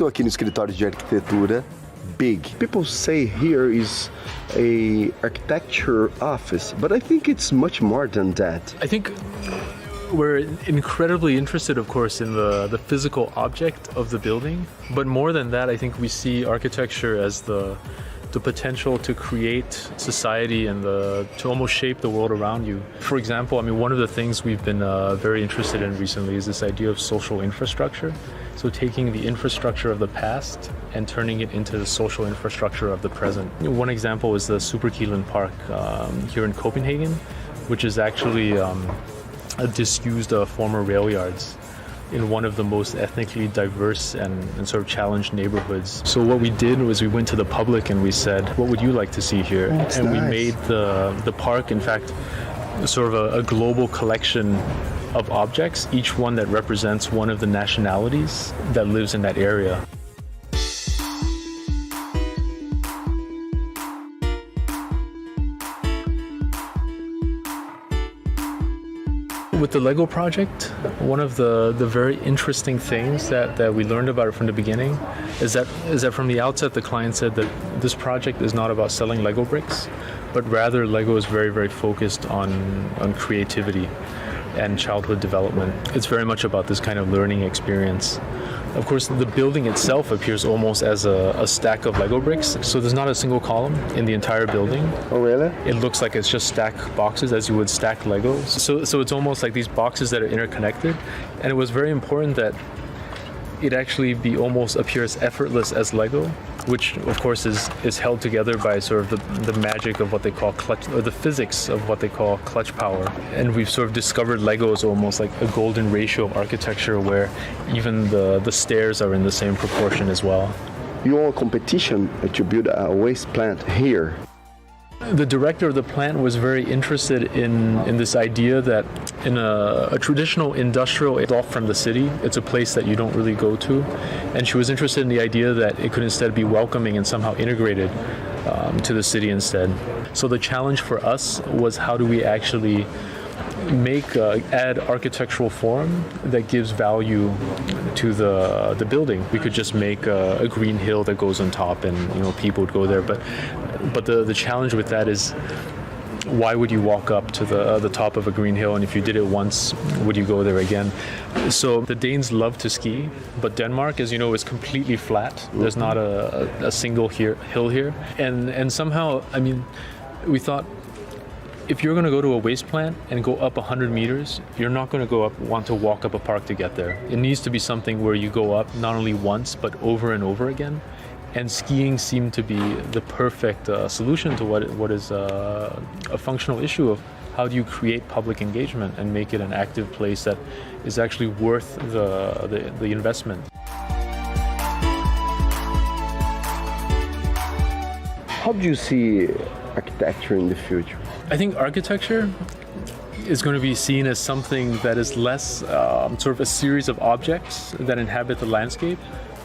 estou aqui no escritório de arquitetura Big. People say here is a architecture office, but I think it's much more than that. I think we're incredibly interested, of course, in the physical object of the building. But more than that, I think we see architecture as the potential to create society and to almost shape the world around you. For example, I mean, one of the things we've been very interested in recently is this idea of social infrastructure. So taking the infrastructure of the past and turning it into the social infrastructure of the present. One example is the Superkilen Park here in Copenhagen, which is actually a disused former rail yards in one of the most ethnically diverse and sort of challenged neighborhoods. So what we did was we went to the public and we said, what would you like to see here? That's and nice. We made the park, in fact, sort of a global collection of objects, each one that represents one of the nationalities that lives in that area. With the Lego project, one of the very interesting things that we learned about it from the beginning is that from the outset the client said that this project is not about selling Lego bricks, but rather Lego is very, very focused on creativity and childhood development. It's very much about this kind of learning experience. Of course, the building itself appears almost as a stack of Lego bricks. So there's not a single column in the entire building. Oh, really? It looks like it's just stacked boxes as you would stack Legos. So it's almost like these boxes that are interconnected. And it was very important that it actually almost appears effortless as Lego, which of course is held together by sort of the magic of what they call clutch, or the physics of what they call clutch power. And we've sort of discovered Lego is almost like a golden ratio of architecture where even the stairs are in the same proportion as well. You want competition to build a waste plant here. The director of the plant was very interested in this idea that in a traditional industrial it's off from the city, it's a place that you don't really go to, and she was interested in the idea that it could instead be welcoming and somehow integrated to the city instead. So the challenge for us was how do we actually add architectural form that gives value to the building. We could just make a green hill that goes on top and people would go there, but the challenge with that is why would you walk up to the top of a green hill, and if you did it once, would you go there again? So the Danes love to ski, but Denmark, as you know, is completely flat. There's not a single hill here, and somehow, I mean, we thought, if you're going to go to a waste plant and go up 100 meters, you're not going to want to walk up a park to get there. It needs to be something where you go up not only once, but over and over again. And skiing seemed to be the perfect solution to what is a functional issue of how do you create public engagement and make it an active place that is actually worth the investment. How do you see architecture in the future? I think architecture is going to be seen as something that is less sort of a series of objects that inhabit the landscape,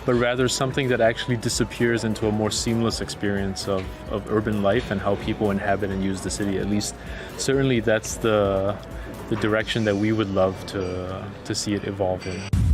but rather something that actually disappears into a more seamless experience of urban life and how people inhabit and use the city. At least, certainly that's the direction that we would love to see it evolve in.